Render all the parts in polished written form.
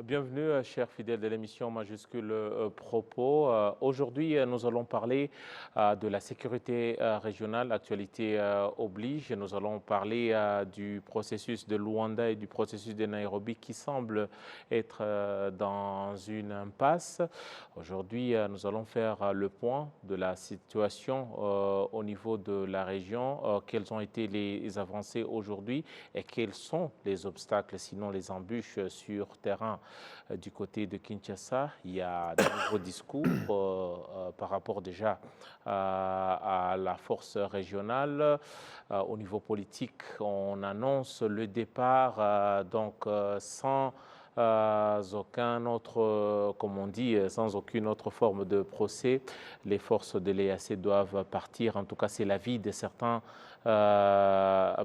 Bienvenue, chers fidèles de l'émission Majuscule Propos. Aujourd'hui, nous allons parler de la sécurité régionale, actualité oblige. Nous allons parler du processus de Luanda et du processus de Nairobi qui semble être dans une impasse. Aujourd'hui, nous allons faire le point de la situation au niveau de la région, quelles ont été les avancées aujourd'hui et quels sont les obstacles, sinon les embûches sur terrain. Du côté de Kinshasa, il y a de nouveaux discours par rapport déjà à la force régionale. Au niveau politique, on annonce le départ sans aucun autre, comme on dit, sans aucune autre forme de procès. Les forces de l'EAC doivent partir. En tout cas, c'est l'avis de certains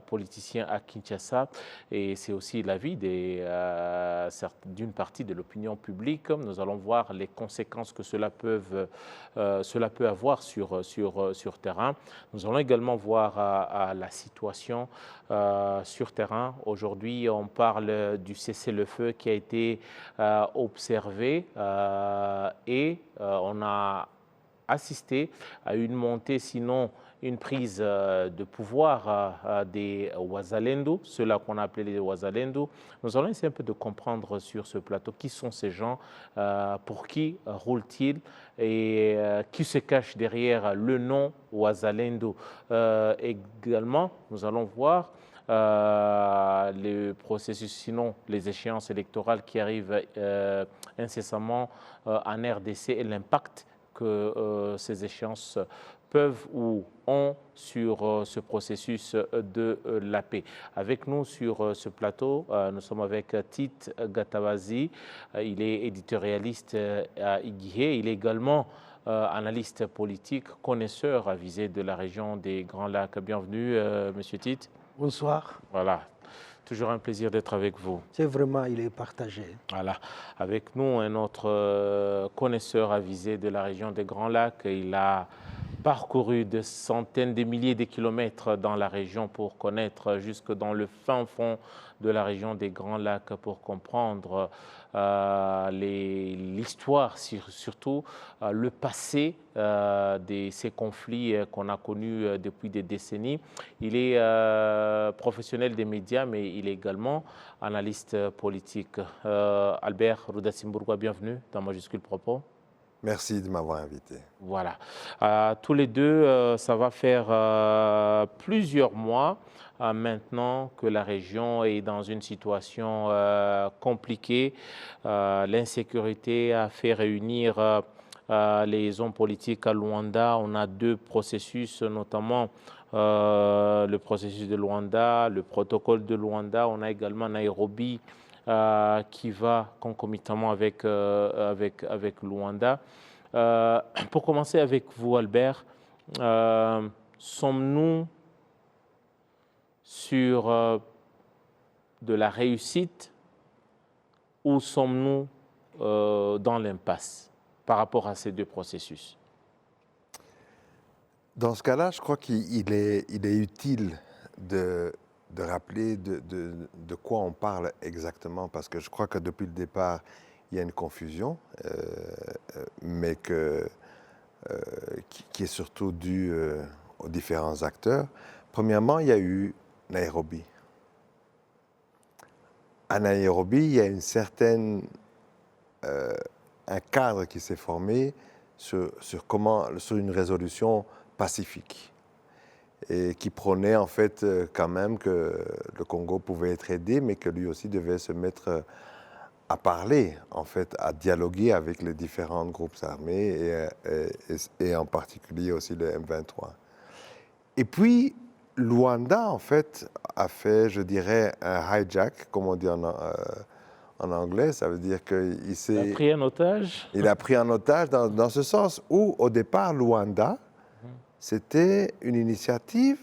politiciens à Kinshasa et c'est aussi l'avis d'une partie de l'opinion publique. Nous allons voir les conséquences que cela peut avoir sur terrain. Nous allons également voir la situation sur terrain. Aujourd'hui, on parle du cessez-le-feu qui a été observé et on a assisté à une montée, sinon une prise de pouvoir des Wazalendo, ceux-là qu'on a appelés les Wazalendo. Nous allons essayer un peu de comprendre sur ce plateau qui sont ces gens, pour qui roulent-ils et qui se cache derrière le nom Wazalendo. Également, nous allons voir le processus, sinon les échéances électorales qui arrivent incessamment en RDC et l'impact que ces échéances peuvent ou ont sur ce processus de la paix. Avec nous sur ce plateau, nous sommes avec Tite Gatabazi. Il est éditorialiste à Iguihé. Il est également analyste politique, connaisseur avisé de la région des Grands Lacs. Bienvenue, Monsieur Tite. Bonsoir. Voilà. Toujours un plaisir d'être avec vous. C'est vraiment, il est partagé. Voilà. Avec nous, un autre connaisseur avisé de la région des Grands Lacs. Il a parcouru de centaines de milliers de kilomètres dans la région pour connaître jusque dans le fin fond de la région des Grands Lacs pour comprendre l'histoire, surtout le passé de ces conflits qu'on a connus depuis des décennies. Il est professionnel des médias, mais il est également analyste politique. Albert Rudassimbourgois, bienvenue dans Majuscule Propos. Merci de m'avoir invité. Voilà. Tous les deux, ça va faire plusieurs mois maintenant que la région est dans une situation compliquée. L'insécurité a fait réunir les hommes politiques à Luanda. On a deux processus, notamment le processus de Luanda, le protocole de Luanda. On a également Nairobi qui va concomitamment avec Luanda. Pour commencer avec vous, Albert, sommes-nous sur de la réussite ou sommes-nous dans l'impasse par rapport à ces deux processus? Dans ce cas-là, je crois qu'il est utile de rappeler de quoi on parle exactement, parce que je crois que depuis le départ, il y a une confusion, mais qui est surtout due aux différents acteurs. Premièrement, il y a eu Nairobi. À Nairobi, il y a un cadre qui s'est formé sur une résolution pacifique et qui prônait en fait quand même que le Congo pouvait être aidé, mais que lui aussi devait se mettre à parler, en fait, à dialoguer avec les différents groupes armés et en particulier aussi le M23. Et puis, Luanda, en fait, a fait, je dirais, un hijack, comme on dit en anglais. Ça veut dire qu'il s'est... Il a pris un otage? Il a pris un otage dans ce sens où, au départ, Luanda, c'était une initiative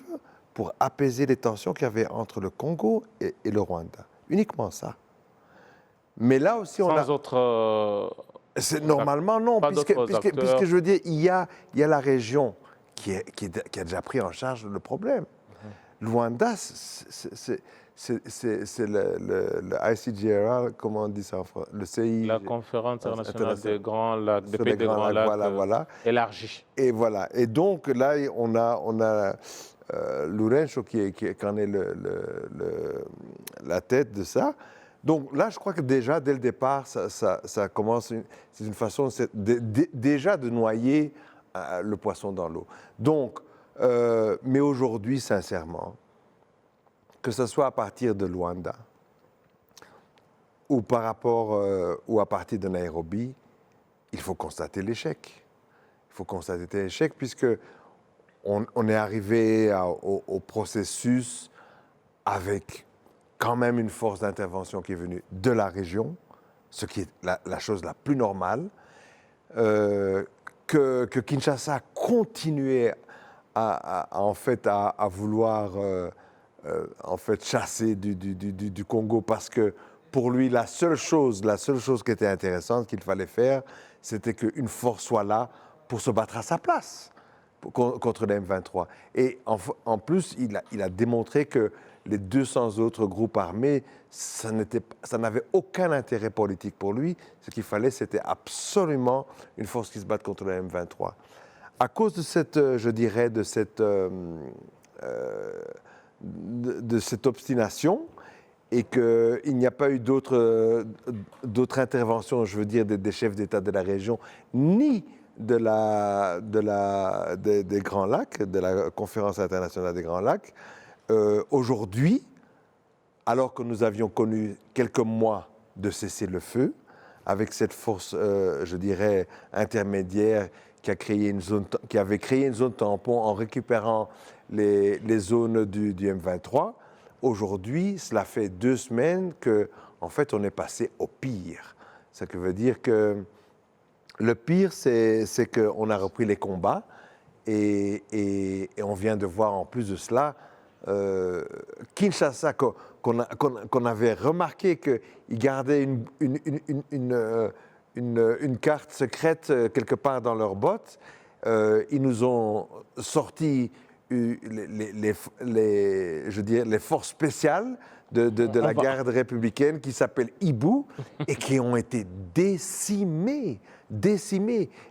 pour apaiser les tensions qu'il y avait entre le Congo et le Rwanda. Uniquement ça. Mais là aussi, on a... Sans autre... Normalement, non, puisque je veux dire, il y a la région qui a déjà pris en charge le problème. Luanda, c'est le ICGLR, comment on dit ça en français? Le CI. La conférence internationale des Grands Lacs, des Sur pays les des Grands Grands Lacs, Lacs voilà. élargie. Et voilà. Et donc là, on a Lourenço qui en est la tête de ça. Donc là, je crois que déjà, dès le départ, ça commence, c'est une façon déjà de noyer le poisson dans l'eau. Donc, mais aujourd'hui, sincèrement, que ce soit à partir de Luanda ou par rapport ou à partir de Nairobi, il faut constater l'échec. Il faut constater l'échec puisque on est arrivé au processus avec quand même une force d'intervention qui est venue de la région, ce qui est la chose la plus normale, que Kinshasa a continué à vouloir chasser du Congo parce que pour lui, la seule chose qui était intéressante qu'il fallait faire, c'était qu'une force soit là pour se battre à sa place contre les M23. Et en plus, il a démontré que les 200 autres groupes armés, ça n'avait aucun intérêt politique pour lui. Ce qu'il fallait, c'était absolument une force qui se batte contre les M23. À cause de cette, je dirais, de cette obstination, et qu'il n'y a pas eu d'autres interventions, je veux dire, des chefs d'État de la région, ni des Grands Lacs, de la Conférence internationale des Grands Lacs. Aujourd'hui, alors que nous avions connu quelques mois de cessez-le-feu, avec cette force, je dirais, intermédiaire qui avait créé une zone tampon en récupérant les zones du M23, aujourd'hui, cela fait 2 semaines qu'en fait, on est passé au pire. Ça veut dire que le pire, c'est qu'on a repris les combats et on vient de voir en plus de cela Kinshasa, qu'on avait remarqué qu'il gardait une carte secrète quelque part dans leurs bottes. Ils nous ont sorti les forces spéciales de la garde républicaine qui s'appellent Ibu et qui ont été décimées.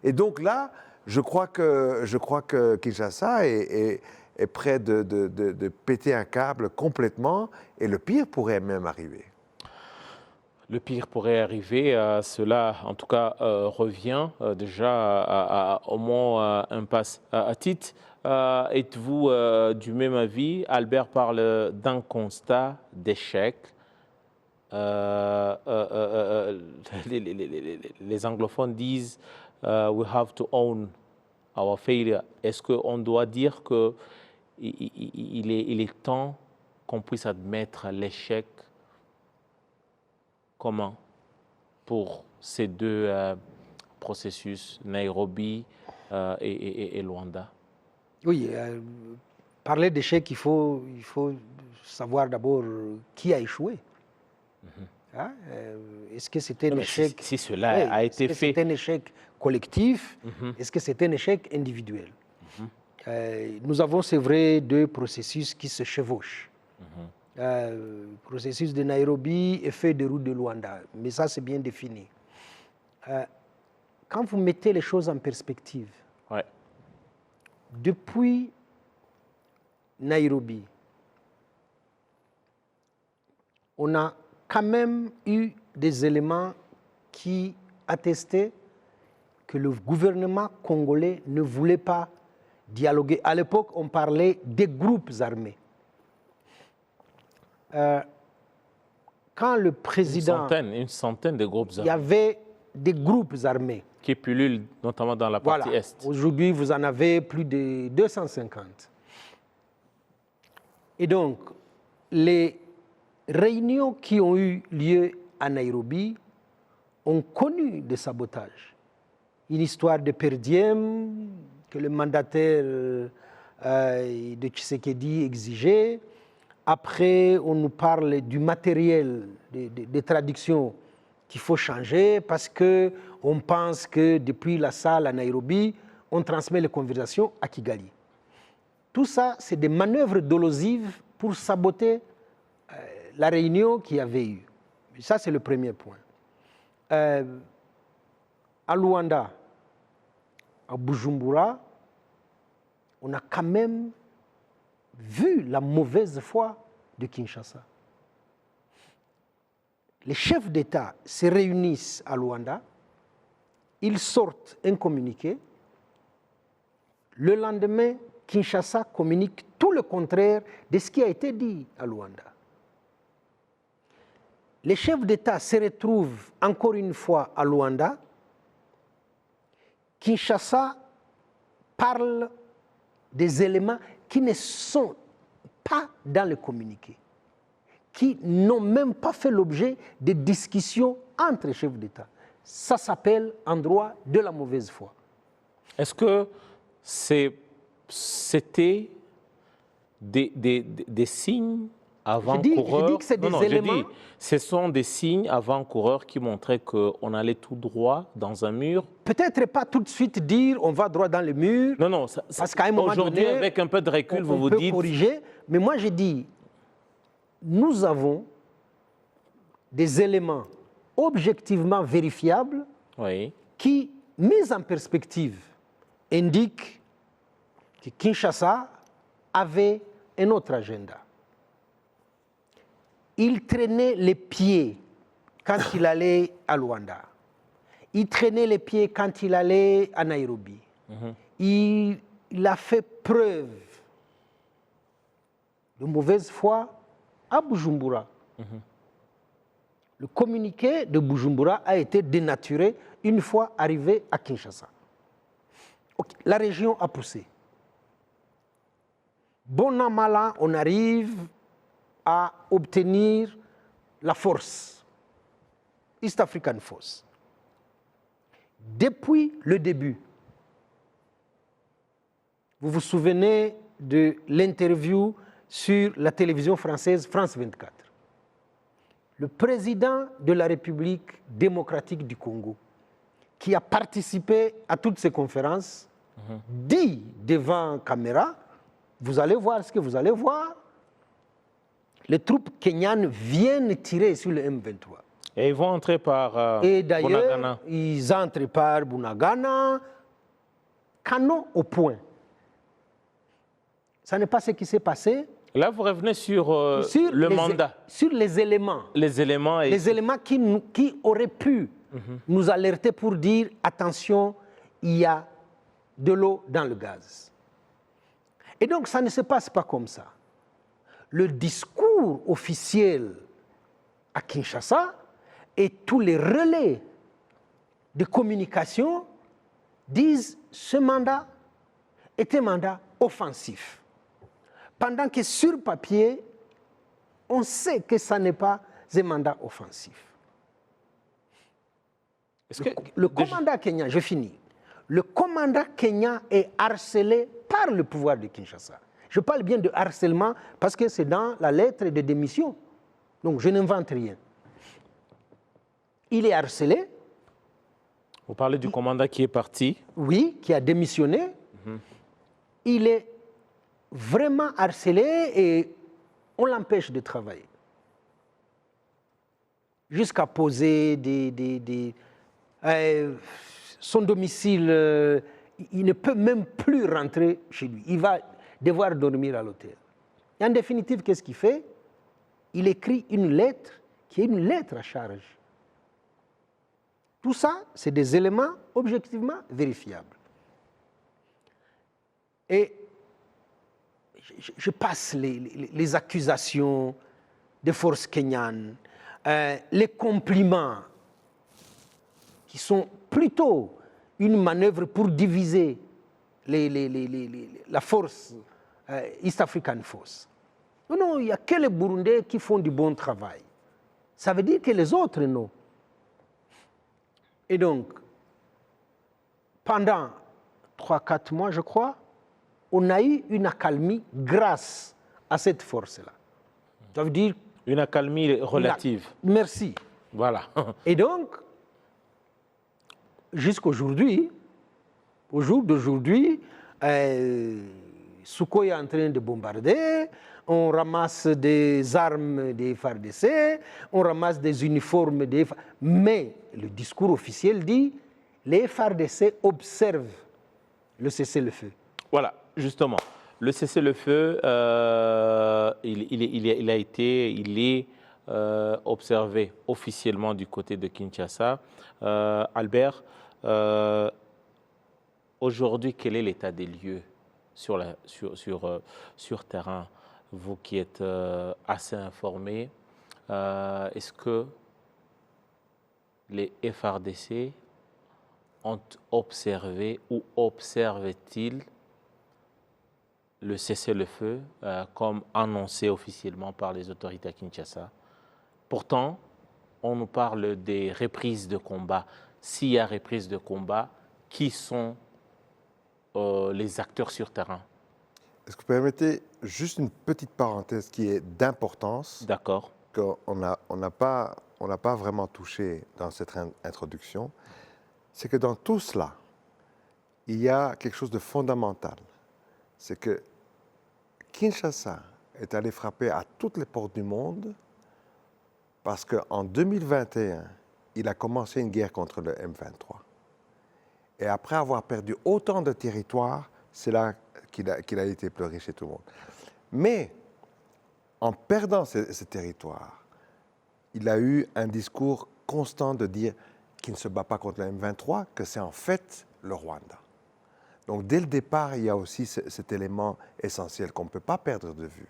Et donc là, je crois que Kinshasa est prêt de péter un câble complètement et le pire pourrait même arriver. Le pire pourrait arriver. Cela, en tout cas, revient déjà au moins impasse. Tite, êtes-vous du même avis? Albert parle d'un constat d'échec. Les anglophones disent we have to own our failure. Est-ce qu'on doit dire qu'il est temps qu'on puisse admettre l'échec commun pour ces deux processus, Nairobi et Luanda? Oui, parler d'échec, il faut savoir d'abord qui a échoué. Hein? Est-ce que c'était un échec... Si cela a été fait... Est-ce que c'était un échec collectif? Est-ce que c'était un échec individuel? Nous avons, c'est vrai, 2 processus qui se chevauchent. Le processus de Nairobi et feuille de route de Luanda. Mais ça, c'est bien défini. Quand vous mettez les choses en perspective, depuis Nairobi, on a quand même eu des éléments qui attestaient que le gouvernement congolais ne voulait pas dialoguer. À l'époque, on parlait des groupes armés. Quand le président... Une centaine de groupes armés. Il y avait des groupes armés. Qui pullulent notamment dans la partie Est. Aujourd'hui, vous en avez plus de 250. Et donc, les réunions qui ont eu lieu à Nairobi ont connu des sabotages. Une histoire de per diem que le mandataire de Tshisekedi exigeait. Après, on nous parle du matériel de traduction qu'il faut changer parce qu'on pense que depuis la salle à Nairobi, on transmet les conversations à Kigali. Tout ça, c'est des manœuvres dolosives pour saboter la réunion qu'il y avait eu. Ça, c'est le premier point. À Luanda, à Bujumbura, on a quand même vu la mauvaise foi de Kinshasa. Les chefs d'État se réunissent à Luanda, ils sortent un communiqué. Le lendemain, Kinshasa communique tout le contraire de ce qui a été dit à Luanda. Les chefs d'État se retrouvent encore une fois à Luanda. Kinshasa parle des éléments qui ne sont pas dans le communiqué, qui n'ont même pas fait l'objet de discussions entre les chefs d'État. Ça s'appelle en droit de la mauvaise foi. Est-ce que c'était des signes avant-coureurs? Je dis que c'est des éléments. Je dis, ce sont des signes avant-coureurs qui montraient qu'on allait tout droit dans un mur. Peut-être pas tout de suite dire on va droit dans le mur. Non, parce qu'à un moment aujourd'hui, donné, avec un peu de recul, vous peut dites... corriger. Mais moi, je dis, nous avons des éléments objectivement vérifiables qui, mis en perspective, indiquent que Kinshasa avait un autre agenda. Il traînait les pieds quand il allait à Luanda. Il traînait les pieds quand il allait à Nairobi. Il a fait preuve de mauvaise foi à Bujumbura. Le communiqué de Bujumbura a été dénaturé une fois arrivé à Kinshasa. Okay. La région a poussé. Bon an, mal an, on arrive à obtenir la force, East African Force. Depuis le début, vous vous souvenez de l'interview sur la télévision française France 24. Le président de la République démocratique du Congo, qui a participé à toutes ces conférences, dit devant caméra, vous allez voir ce que vous allez voir, les troupes kenyanes viennent tirer sur le M23. Et ils vont entrer par Et d'ailleurs, Bunagana. ils entrent par Bunagana, canon au point. Ça n'est pas ce qui s'est passé. Là, vous revenez sur le mandat. Sur les éléments. Les éléments. Les éléments qui auraient pu nous alerter pour dire, attention, il y a de l'eau dans le gaz. Et donc, ça ne se passe pas comme ça. Le discours officiel à Kinshasa et tous les relais de communication disent ce mandat est un mandat offensif. Pendant que sur papier, on sait que ça n'est pas un mandat offensif. Le commandant kenyan, je finis. Le commandant kenyan est harcelé par le pouvoir de Kinshasa. Je parle bien de harcèlement parce que c'est dans la lettre de démission. Donc je n'invente rien. Il est harcelé. Vous parlez du commandant qui est parti? Oui, qui a démissionné. Il est vraiment harcelé et on l'empêche de travailler. Jusqu'à poser son domicile, il ne peut même plus rentrer chez lui. Il va devoir dormir à l'hôtel. Et en définitive, qu'est-ce qu'il fait? Il écrit une lettre qui est une lettre à charge. Tout ça, c'est des éléments objectivement vérifiables. Et je passe les accusations des forces kenyanes, les compliments qui sont plutôt une manœuvre pour diviser la force East African Force. Non, il n'y a que les Burundais qui font du bon travail. Ça veut dire que les autres, non. Et donc, pendant 3-4 mois, je crois, on a eu une accalmie grâce à cette force-là. Ça veut dire... Une accalmie relative. Merci. Voilà. Et donc, jusqu'aujourd'hui, au jour d'aujourd'hui, Sukhoi est en train de bombarder, on ramasse des armes des FARDC, on ramasse des uniformes des FARDC. Mais le discours officiel dit les FARDC observent le cessez-le-feu. Voilà, justement. Le cessez-le-feu, il est observé officiellement du côté de Kinshasa. Albert, aujourd'hui, quel est l'état des lieux sur terrain? Vous qui êtes assez informé, est-ce que les FARDC ont observé ou observent-ils le cessez-le-feu comme annoncé officiellement par les autorités à Kinshasa? Pourtant, on nous parle des reprises de combat. S'il y a reprise de combat, qui sont les acteurs sur terrain? Est-ce que vous permettez juste une petite parenthèse qui est d'importance, D'accord. qu'on n'a pas vraiment touché dans cette introduction, c'est que dans tout cela, il y a quelque chose de fondamental. C'est que Kinshasa est allé frapper à toutes les portes du monde parce qu'en 2021, il a commencé une guerre contre le M23. Et après avoir perdu autant de territoires, c'est là qu'il a été pleuré chez tout le monde. Mais en perdant ces territoires, il a eu un discours constant de dire qu'il ne se bat pas contre le M23, que c'est en fait le Rwanda. Donc dès le départ, il y a aussi cet élément essentiel qu'on ne peut pas perdre de vue,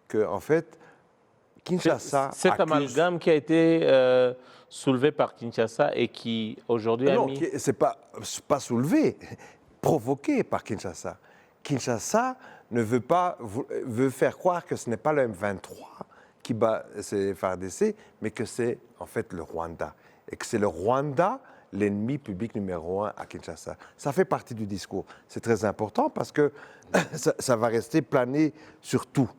que en fait, Kinshasa cet amalgame qui a été soulevé par Kinshasa et qui aujourd'hui a mis... Non, c'est pas soulevé, provoqué par Kinshasa. Kinshasa veut faire croire que ce n'est pas le M23 qui bat ces FARDC, mais que c'est en fait le Rwanda. Et que c'est le Rwanda l'ennemi public numéro 1 à Kinshasa. Ça fait partie du discours. C'est très important parce que ça va rester plané sur tout.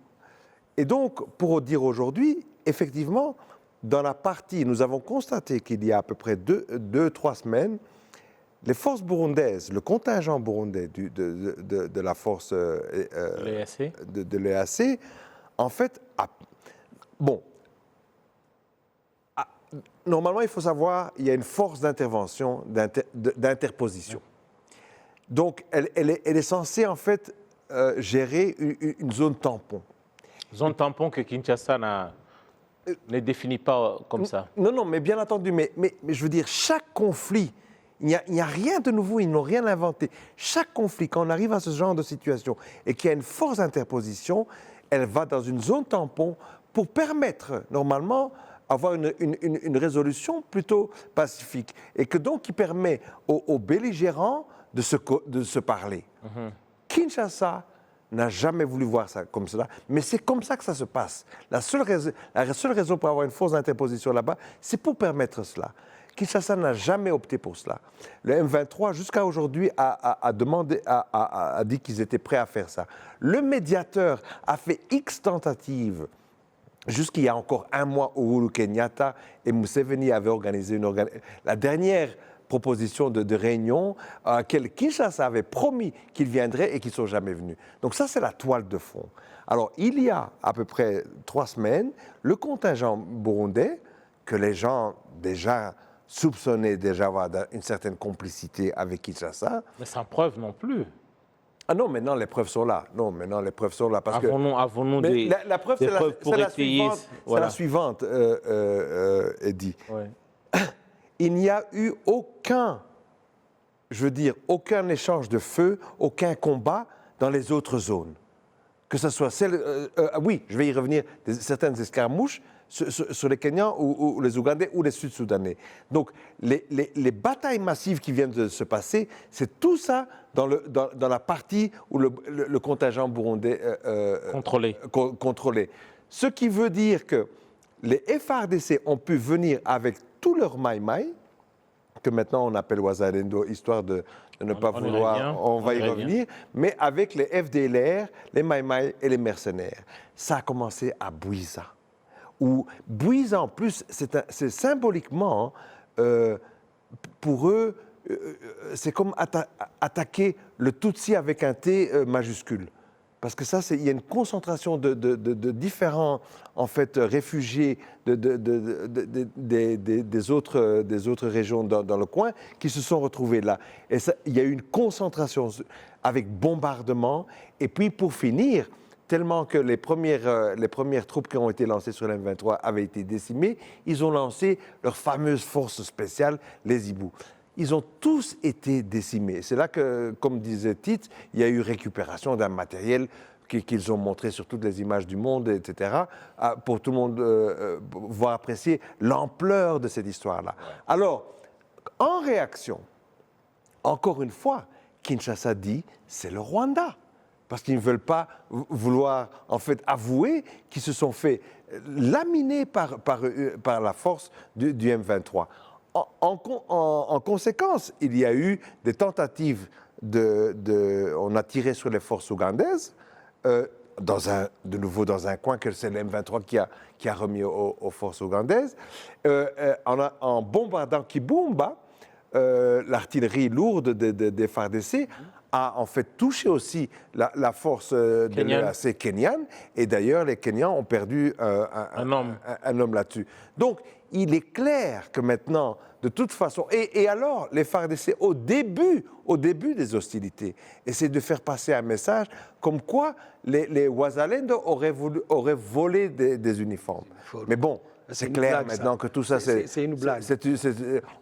Et donc, pour dire aujourd'hui, effectivement, dans la partie, nous avons constaté qu'il y a à peu près 2-3 semaines, les forces burundaises, le contingent burundais de la force de l'EAC, en fait, normalement, il faut savoir, il y a une force d'intervention, d'interposition. Donc, elle est censée, en fait, gérer une zone tampon. Zone tampon que Kinshasa ne définit pas comme ça. Non, mais bien entendu, mais je veux dire, chaque conflit, il n'y a rien de nouveau, ils n'ont rien inventé. Chaque conflit, quand on arrive à ce genre de situation et qu'il y a une force d'interposition, elle va dans une zone tampon pour permettre, normalement, avoir une résolution plutôt pacifique et que donc qui permet aux belligérants de se parler. Kinshasa n'a jamais voulu voir ça comme cela, mais c'est comme ça que ça se passe. La seule raison pour avoir une force d'interposition là-bas, c'est pour permettre cela. Kinshasa n'a jamais opté pour cela. Le M23, jusqu'à aujourd'hui, a dit qu'ils étaient prêts à faire ça. Le médiateur a fait X tentatives jusqu'il y a encore un mois où Uhuru Kenyatta et Museveni avaient organisé la dernière proposition de réunion à laquelle Kinshasa avait promis qu'ils viendraient et qu'ils ne sont jamais venus. Donc ça, c'est la toile de fond. Alors, il y a à peu près 3 semaines, le contingent burundais, que les gens déjà soupçonnaient avoir une certaine complicité avec Kinshasa. Mais sans preuve non plus. Ah non, maintenant les preuves sont là. Non, maintenant les preuves sont là. Avons-nous des preuve, des preuves pour étayer c'est la suivante, Eddy. Ouais. Il n'y a eu aucun échange de feu, aucun combat dans les autres zones. Que ce soit oui, je vais y revenir, certaines escarmouches sur les Kenyans ou les Ougandais ou les Sud-Soudanais. Donc, les batailles massives qui viennent de se passer, c'est tout ça dans la partie où le contingent burundais contrôlé. Ce qui veut dire que les FARDC ont pu venir avec tout leur maïmaï, que maintenant on appelle Wazalendo, histoire de ne pas vouloir, on va y revenir, mais avec les FDLR, les maïmaï et les mercenaires. Ça a commencé à Bouiza. Où Bouiza, en plus, c'est symboliquement, pour eux, c'est comme attaquer le Tutsi avec un T majuscule. parce que ça, il y a une concentration de différents en fait, réfugiés des autres régions dans le coin qui se sont retrouvés là. Et ça, il y a eu une concentration avec bombardement. Et puis pour finir, tellement que les premières troupes qui ont été lancées sur l'M23 avaient été décimées, ils ont lancé leur fameuse force spéciale, les Hiboux. Ils ont tous été décimés. C'est là que, comme disait Tite, il y a eu récupération d'un matériel qu'ils ont montré sur toutes les images du monde, etc., pour tout le monde voir apprécier l'ampleur de cette histoire-là. Alors, en réaction, encore une fois, Kinshasa dit, c'est le Rwanda. Parce qu'ils ne veulent pas vouloir, en fait, avouer qu'ils se sont fait laminer par la force du M23. En conséquence, il y a eu des tentatives on a tiré sur les forces ougandaises, de nouveau dans un coin que c'est le M23 qui a remis aux forces ougandaises, en bombardant Kibumba, l'artillerie lourde des FARDC a en fait touché aussi la force de l'EAC kenyane, et d'ailleurs les Kenyans ont perdu un homme là-dessus. Donc il est clair que maintenant, de toute façon, et alors les FARDC au début des hostilités, essaient de faire passer un message comme quoi les Wazalendo auraient volé des uniformes. Mais bon, c'est clair maintenant que tout ça, c'est une blague.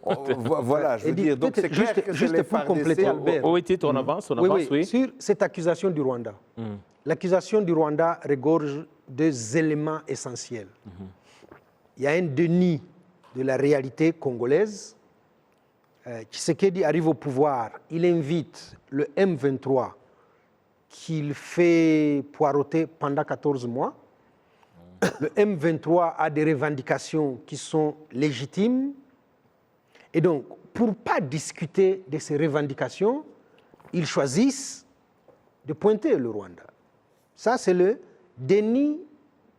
Voilà, je veux dire. Donc c'est clair que juste pour compléter, Albert. Oui, on avance, oui. Sur cette accusation du Rwanda. L'accusation du Rwanda regorge deux éléments essentiels. Il y a un déni de la réalité congolaise. Tshisekedi arrive au pouvoir, il invite le M23 qu'il fait poireauter pendant 14 mois. Le M23 a des revendications qui sont légitimes. Et donc, pour ne pas discuter de ces revendications, ils choisissent de pointer le Rwanda. Ça, c'est le déni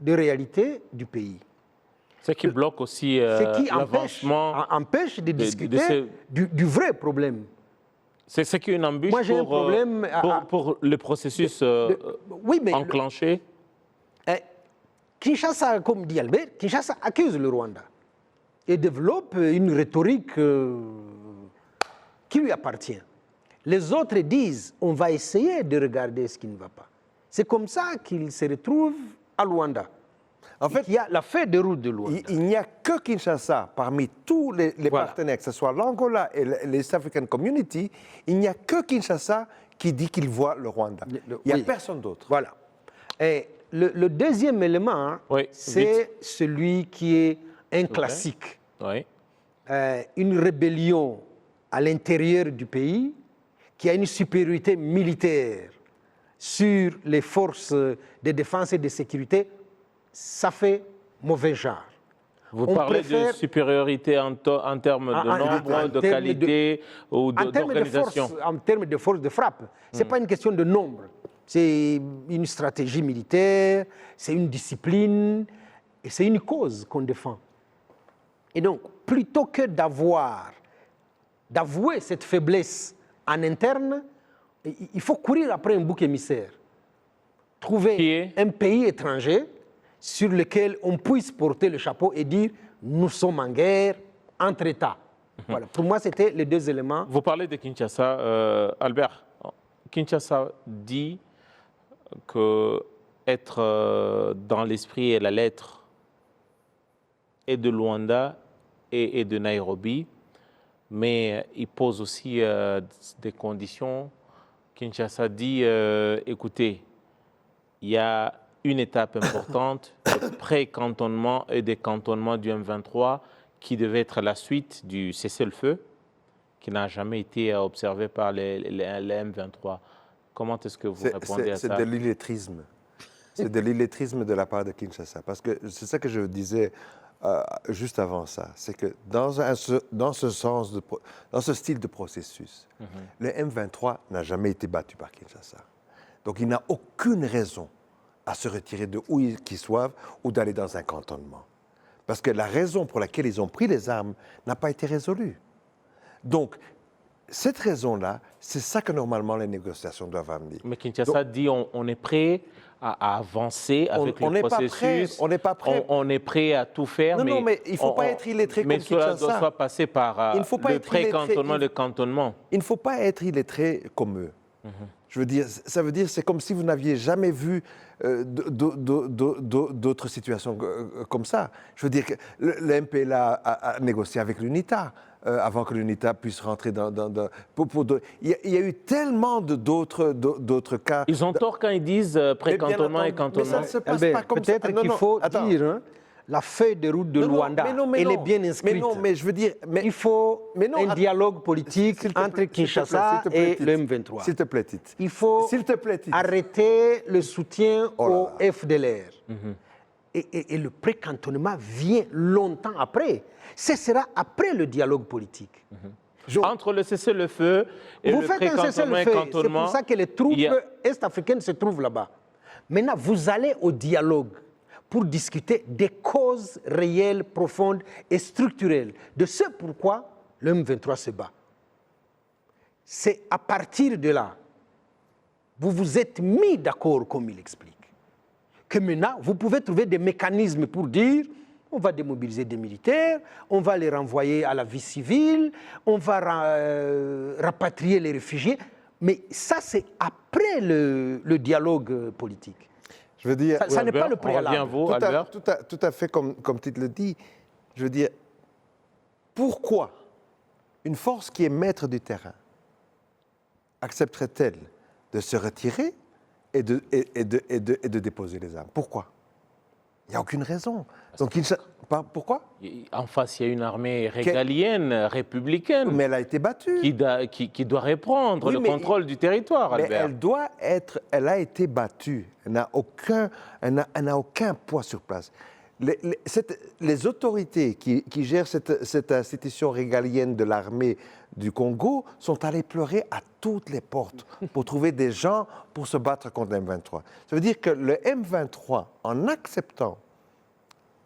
de réalité du pays. Ce qui bloque aussi l'avancement. Empêche de discuter du vrai problème. C'est ce qui est une embûche. Moi, j'ai un problème pour le processus enclenché. Kinshasa, comme dit Albert, Kinshasa accuse le Rwanda et développe une rhétorique qui lui appartient. Les autres disent, on va essayer de regarder ce qui ne va pas. C'est comme ça qu'ils se retrouvent à Luanda. En fait, il y a la feuille de route de Luanda. Il n'y a que Kinshasa, parmi tous les partenaires, que ce soit l'Angola et l'East African Community, il n'y a que Kinshasa qui dit qu'il voit le Rwanda. Il n'y a personne d'autre. Voilà. Et le deuxième élément, c'est celui qui est un classique. Une rébellion à l'intérieur du pays qui a une supériorité militaire sur les forces de défense et de sécurité, ça fait mauvais genre. Vous parlez de supériorité en termes de nombre, de qualité ou d'organisation? En termes de force de frappe. Ce n'est pas une question de nombre. C'est une stratégie militaire, c'est une discipline, et c'est une cause qu'on défend. Et donc, plutôt que d'avouer cette faiblesse en interne, il faut courir après un bouc émissaire. Trouver un pays étranger sur lequel on puisse porter le chapeau et dire « nous sommes en guerre entre États ». Voilà. Pour moi, c'était les deux éléments. Vous parlez de Kinshasa, Albert. Kinshasa dit qu'être dans l'esprit et la lettre et de Luanda et de Nairobi, mais il pose aussi des conditions. Kinshasa dit, écoutez, il y a une étape importante, le pré-cantonnement et décantonnement du M23, qui devait être la suite du cessez-le-feu, qui n'a jamais été observé par les M23. Comment est-ce que vous répondez à ça? C'est de l'illettrisme. C'est de l'illettrisme de la part de Kinshasa. Parce que c'est ça que je disais juste avant ça. C'est que dans ce style de processus, le M23 n'a jamais été battu par Kinshasa. Donc il n'a aucune raison à se retirer de où qu'ils soient ou d'aller dans un cantonnement. Parce que la raison pour laquelle ils ont pris les armes n'a pas été résolue. Donc, cette raison-là, c'est ça que normalement les négociations doivent amener. Mais Kinshasa dit on est prêt à avancer avec le processus. On n'est pas prêt. On est prêt à tout faire. Non, mais il ne faut pas être illettré comme Kinshasa. Mais cela doit passer par le pré-cantonnement, le cantonnement. Il ne faut pas être illettré comme eux. Je veux dire, ça veut dire c'est comme si vous n'aviez jamais vu d'autres situations comme ça. Je veux dire que le MPLA a négocié avec l'UNITA avant que l'UNITA puisse rentrer dans... Il y a eu tellement d'autres cas. Ils ont tort quand ils disent pré-cantonnement et cantonnement. Mais ça ne se passe pas comme ça. Peut-être qu'il faut dire... Hein, la feuille de route de Luanda, elle est bien inscrite. Mais non, mais je veux dire... il faut un dialogue politique entre Kinshasa et le M23. S'il te plaît, Tite. Il faut arrêter le soutien au FDLR. Et le pré-cantonnement vient longtemps après. Ce sera après le dialogue politique. Entre le cessez-le-feu et le pré-cantonnement et cantonnement... C'est pour ça que les troupes est-africaines se trouvent là-bas. Maintenant, vous allez au dialogue pour discuter des causes réelles, profondes et structurelles de ce pourquoi le M23 se bat. C'est à partir de là, vous vous êtes mis d'accord, comme il explique, que maintenant, vous pouvez trouver des mécanismes pour dire on va démobiliser des militaires, on va les renvoyer à la vie civile, on va rapatrier les réfugiés. Mais ça, c'est après le dialogue politique. Je veux dire, ça n'est pas le préalable. Tout à fait comme tu le dis. Je veux dire, pourquoi une force qui est maître du terrain accepterait-elle de se retirer et de déposer les armes? Pourquoi? Il n'y a aucune raison. Donc, pourquoi? En face, il y a une armée régalienne, républicaine. Mais elle a été battue. Qui doit reprendre le contrôle du territoire, Albert. Mais elle a été battue. Elle n'a aucun poids sur place. Les autorités qui gèrent cette institution régalienne de l'armée du Congo sont allées pleurer à toutes les portes pour trouver des gens pour se battre contre le M23. Ça veut dire que le M23, en acceptant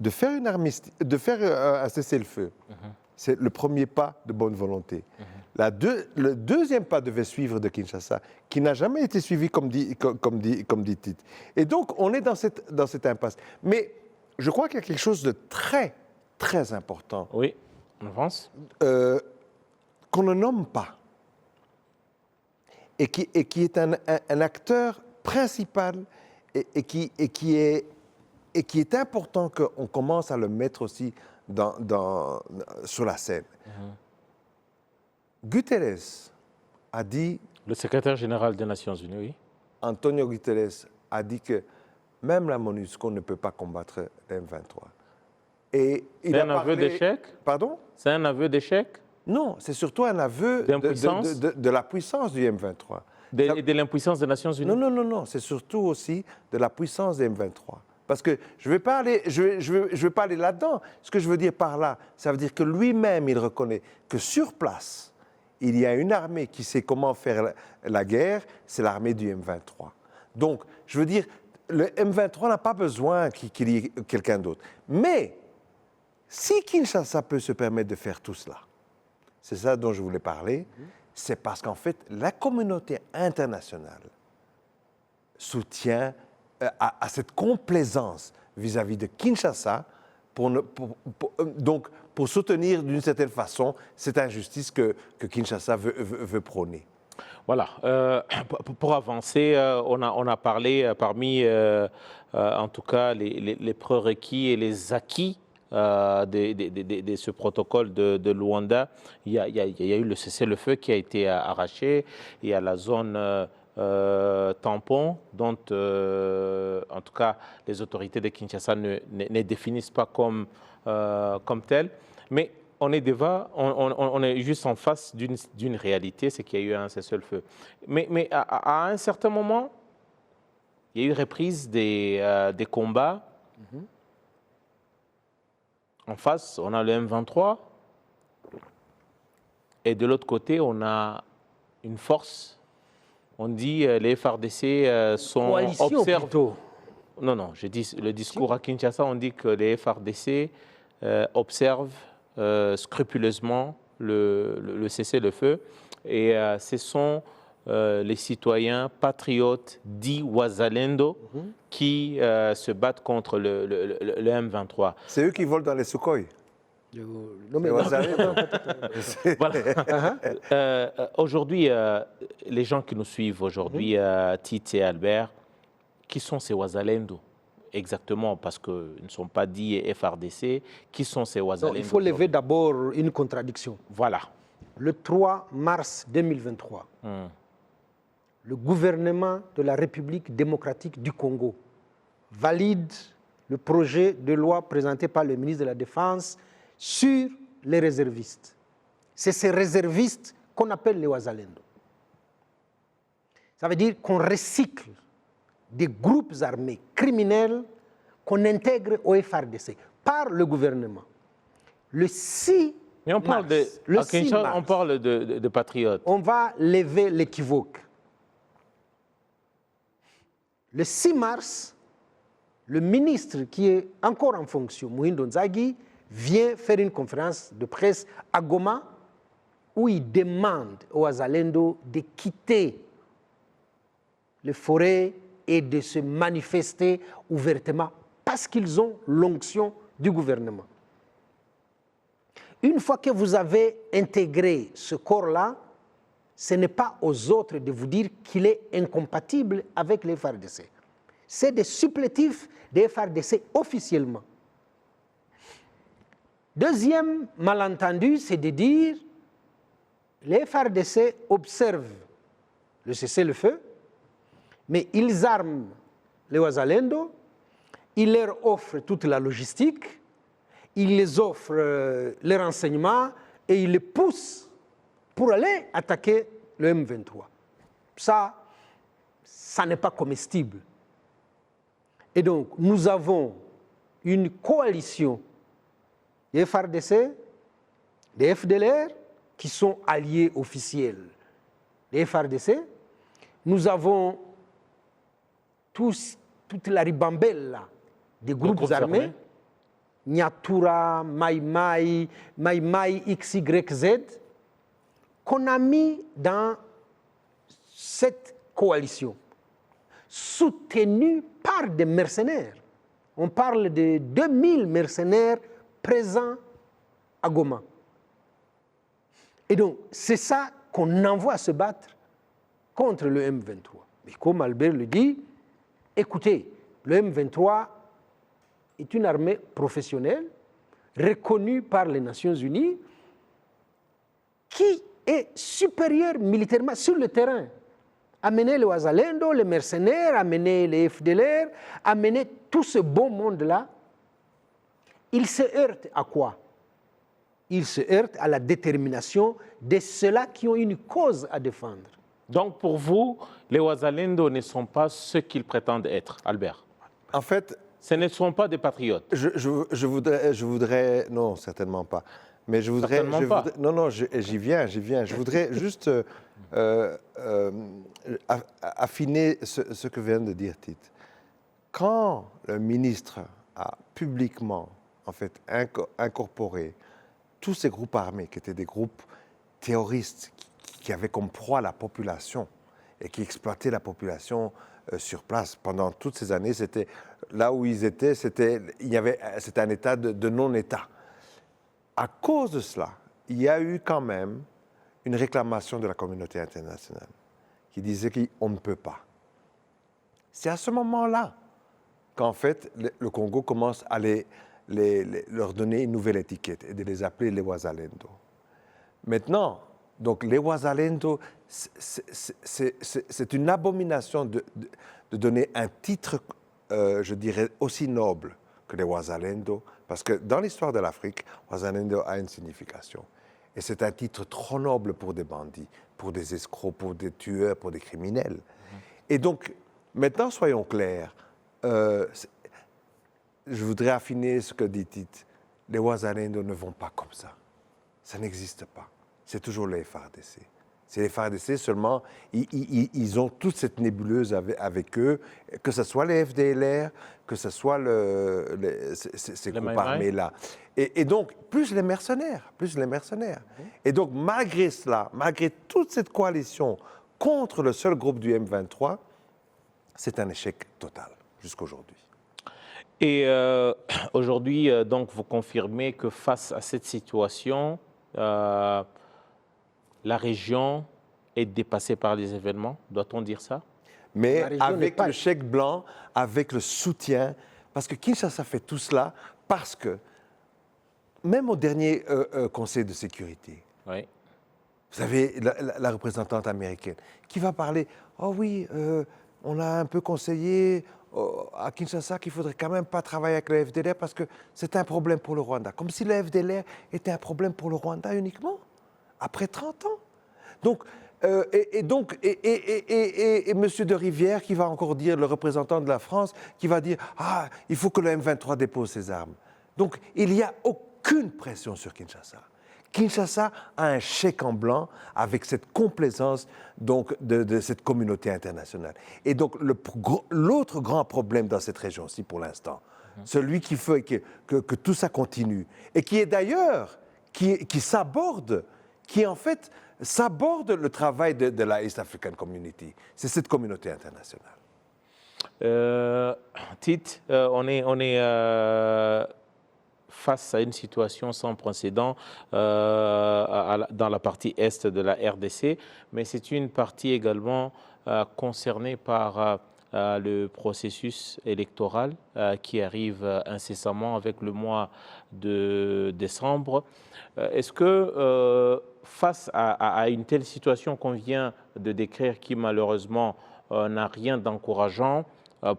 de faire un cessez-le-feu, c'est le premier pas de bonne volonté. Le deuxième pas devait suivre de Kinshasa, qui n'a jamais été suivi comme dit Tite. Et donc, on est dans cette impasse. Mais je crois qu'il y a quelque chose de très, très important. Oui, on avance. Qu'on ne nomme pas. Et qui est un acteur principal et qui est important qu'on commence à le mettre aussi sur la scène. Guterres a dit... Le secrétaire général des Nations Unies, oui. Antonio Guterres a dit que même la MONUSCO ne peut pas combattre l'M23. C'est un aveu d'échec? Pardon? C'est un aveu d'échec? Non, c'est surtout un aveu de la puissance du M23. De l'impuissance des Nations Unies? Non, c'est surtout aussi de la puissance des M23. Parce que je ne vais pas aller là-dedans. Ce que je veux dire par là, ça veut dire que lui-même, il reconnaît que sur place, il y a une armée qui sait comment faire la guerre, c'est l'armée du M23. Donc, je veux dire, le M23 n'a pas besoin qu'il y ait quelqu'un d'autre. Mais, si Kinshasa peut se permettre de faire tout cela, c'est ça dont je voulais parler, c'est parce qu'en fait, la communauté internationale soutient à cette complaisance vis-à-vis de Kinshasa pour soutenir d'une certaine façon cette injustice que Kinshasa veut prôner. Voilà. Pour avancer, on a parlé parmi, en tout cas, les prérequis et les acquis de ce protocole de Luanda. Il y a eu le cessez-le-feu qui a été arraché. Il y a la zone tampon dont, en tout cas, les autorités de Kinshasa ne définissent pas comme telle. Mais on est juste en face d'une réalité, c'est qu'il y a eu un cessez-le-feu. Mais à un certain moment, il y a eu reprise des combats. En face, on a le M23. Et de l'autre côté, on a une force. On dit les FARDC sont observés. Non, je dis le discours à Kinshasa, on dit que les FARDC observent scrupuleusement le cessez-le-feu Et ce sont les citoyens patriotes dits Wazalendo qui se battent contre le M23. C'est eux qui volent dans les Sukhoi. Non, mais Les Wazalendo. Voilà. Aujourd'hui, les gens qui nous suivent aujourd'hui, Tite et Albert, qui sont ces Wazalendo exactement, parce qu'ils ne sont pas dits FRDC. Qui sont ces Wazalendo? Il faut lever d'abord une contradiction. Voilà. Le 3 mars 2023, le gouvernement de la République démocratique du Congo valide le projet de loi présenté par le ministre de la Défense sur les réservistes. C'est ces réservistes qu'on appelle les Wazalendo. Ça veut dire qu'on recycle des groupes armés criminels qu'on intègre au FRDC par le gouvernement. Le 6 Mais on parle mars, on parle de patriotes. on va lever l'équivoque. Le 6 mars, le ministre qui est encore en fonction, Mohindo Nzagi, vient faire une conférence de presse à Goma où il demande aux Wazalendo de quitter les forêts et de se manifester ouvertement parce qu'ils ont l'onction du gouvernement. Une fois que vous avez intégré ce corps-là, ce n'est pas aux autres de vous dire qu'il est incompatible avec les FARDC. C'est des supplétifs des FARDC officiellement. Deuxième malentendu, c'est de dire les FARDC observent le cessez-le-feu, mais ils arment les Wazalendo, ils leur offrent toute la logistique, ils les offrent les renseignements et ils les poussent pour aller attaquer le M23. Ça n'est pas comestible. Et donc, nous avons une coalition des FARDC, des FDLR, qui sont alliés officiels des FARDC. Nous avons toute la ribambelle là, des groupes armés, Nyatura, Maïmaï, XYZ, qu'on a mis dans cette coalition, soutenue par des mercenaires. On parle de 2000 mercenaires présents à Goma. Et donc, c'est ça qu'on envoie se battre contre le M23. Mais comme Albert le dit, écoutez, le M23 est une armée professionnelle, reconnue par les Nations Unies, qui est supérieure militairement sur le terrain. Amener les Wazalendo, les mercenaires, amener les FDLR, amener tout ce bon monde-là, il se heurte à quoi? Il se heurte à la détermination de ceux-là qui ont une cause à défendre. Donc pour vous, les Wazalendo ne sont pas ce qu'ils prétendent être, Albert? En fait, ce ne sont pas des patriotes. Je voudrais, non, certainement pas. Mais je voudrais, non, j'y viens. Je voudrais juste affiner ce que vient de dire Tite. Quand le ministre a publiquement, en fait, incorporé tous ces groupes armés qui étaient des groupes terroristes qui avaient comme proie la population et qui exploitaient la population sur place pendant toutes ces années, c'était là où ils étaient, c'était un état de non-état. À cause de cela, il y a eu quand même une réclamation de la communauté internationale qui disait qu'on ne peut pas. C'est à ce moment-là qu'en fait le Congo commence à leur donner une nouvelle étiquette et de les appeler les Wazalendo. Maintenant, donc les Wazalendo, c'est une abomination de donner un titre, je dirais, aussi noble que les Wazalendo, parce que dans l'histoire de l'Afrique, Wazalendo a une signification. Et c'est un titre trop noble pour des bandits, pour des escrocs, pour des tueurs, pour des criminels. Et donc, maintenant, soyons clairs, je voudrais affiner ce que dit Tite. Les Wazalendo ne vont pas comme ça. Ça n'existe pas. C'est toujours les FARDC. C'est les FARDC seulement, ils ont toute cette nébuleuse avec eux, que ce soit les FDLR, que ce soit ces groupes armés-là. Et donc, plus les mercenaires. Et donc, malgré cela, malgré toute cette coalition contre le seul groupe du M23, c'est un échec total, jusqu'aujourd'hui. Et aujourd'hui, donc, vous confirmez que face à cette situation, la région est dépassée par les événements, doit-on dire ça? Mais avec le chèque blanc, avec le soutien, parce que Kinshasa fait tout cela, parce que même au dernier Conseil de sécurité, oui. Vous avez la représentante américaine qui va parler, oh oui, on a un peu conseillé à Kinshasa qu'il ne faudrait quand même pas travailler avec le FDLR parce que c'est un problème pour le Rwanda. Comme si le FDLR était un problème pour le Rwanda uniquement, après 30 ans. Donc, et M. de Rivière qui va encore dire, le représentant de la France, qui va dire, ah, il faut que le M23 dépose ses armes. Donc, il n'y a aucune pression sur Kinshasa. Kinshasa a un chèque en blanc avec cette complaisance donc, de cette communauté internationale. Et donc, l'autre grand problème dans cette région-ci pour l'instant, celui qui fait que tout ça continue, et qui est d'ailleurs, qui s'aborde, qui en fait s'aborde le travail de la East African Community, c'est cette communauté internationale. Tite, on est face à une situation sans précédent dans la partie est de la RDC, mais c'est une partie également concernée par le processus électoral qui arrive incessamment avec le mois de décembre. Est-ce que face à une telle situation qu'on vient de décrire qui malheureusement n'a rien d'encourageant,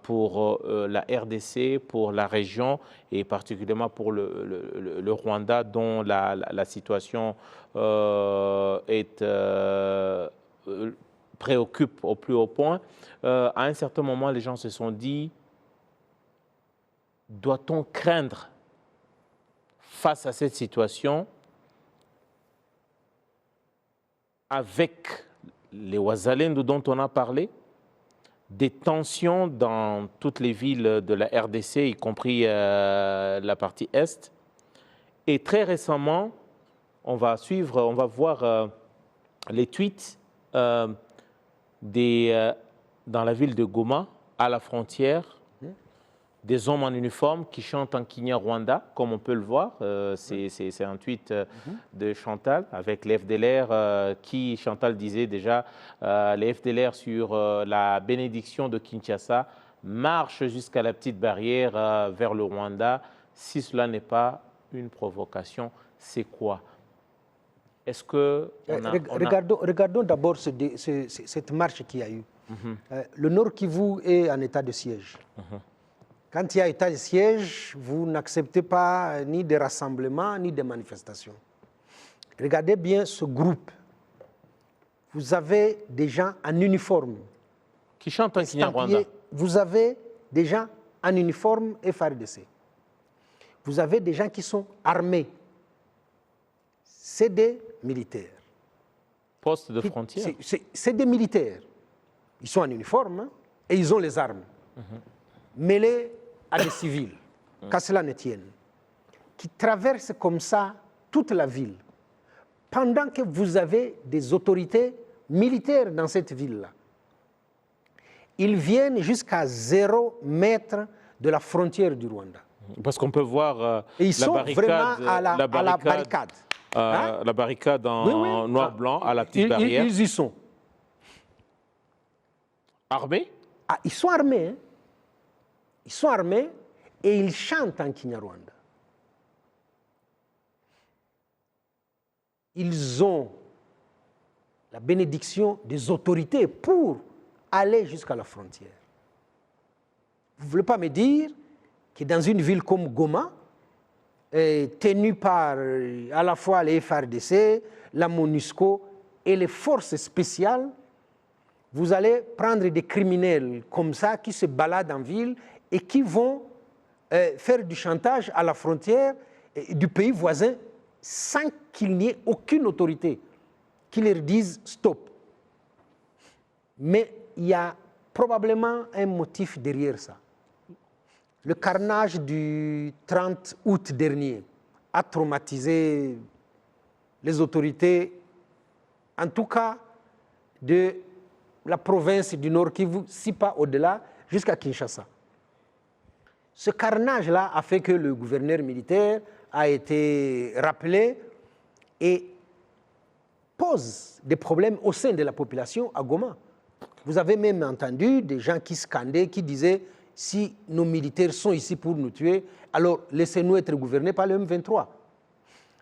pour la RDC, pour la région et particulièrement pour le Rwanda dont la situation préoccupe au plus haut point. À un certain moment, les gens se sont dit, doit-on craindre face à cette situation avec les Ouazalendo dont on a parlé, des tensions dans toutes les villes de la RDC, y compris la partie Est. Et très récemment, on va voir les tweets dans la ville de Goma, à la frontière, des hommes en uniforme qui chantent en Kinyarwanda, comme on peut le voir. C'est un tweet de Chantal avec les FDLR qui, Chantal disait déjà, les FDLR sur la bénédiction de Kinshasa marchent jusqu'à la petite barrière vers le Rwanda. Si cela n'est pas une provocation, c'est quoi? Est-ce que... Regardons d'abord cette marche qu'il y a eu. Le Nord Kivu est en état de siège. Quand il y a état de siège, vous n'acceptez pas ni des rassemblements, ni des manifestations. Regardez bien ce groupe. Vous avez des gens en uniforme. Qui chantent en Kinyarwanda. Vous avez des gens en uniforme FARDC. Vous avez des gens qui sont armés. C'est des militaires. Poste de frontière. C'est des militaires. Ils sont en uniforme hein, et ils ont les armes. Mêlés à des civils, qu'à cela ne tienne, qui traversent comme ça toute la ville, pendant que vous avez des autorités militaires dans cette ville-là. Ils viennent jusqu'à 0 mètre de la frontière du Rwanda. Parce qu'on peut voir ils sont vraiment à la barricade. La barricade en noir-blanc, à la petite barrière. Ils y sont. Armés? Ils sont armés. Hein. Ils sont armés et ils chantent en Kinyarwanda. Ils ont la bénédiction des autorités pour aller jusqu'à la frontière. Vous ne voulez pas me dire que dans une ville comme Goma, tenue par à la fois les FARDC, la MONUSCO et les forces spéciales, vous allez prendre des criminels comme ça qui se baladent en ville et qui vont faire du chantage à la frontière du pays voisin sans qu'il n'y ait aucune autorité qui leur disent stop. Mais il y a probablement un motif derrière ça. Le carnage du 30 août dernier a traumatisé les autorités, en tout cas de la province du Nord Kivu, si pas au-delà, jusqu'à Kinshasa. Ce carnage-là a fait que le gouverneur militaire a été rappelé et pose des problèmes au sein de la population à Goma. Vous avez même entendu des gens qui scandaient, qui disaient « si nos militaires sont ici pour nous tuer, alors laissez-nous être gouvernés par le M23 ».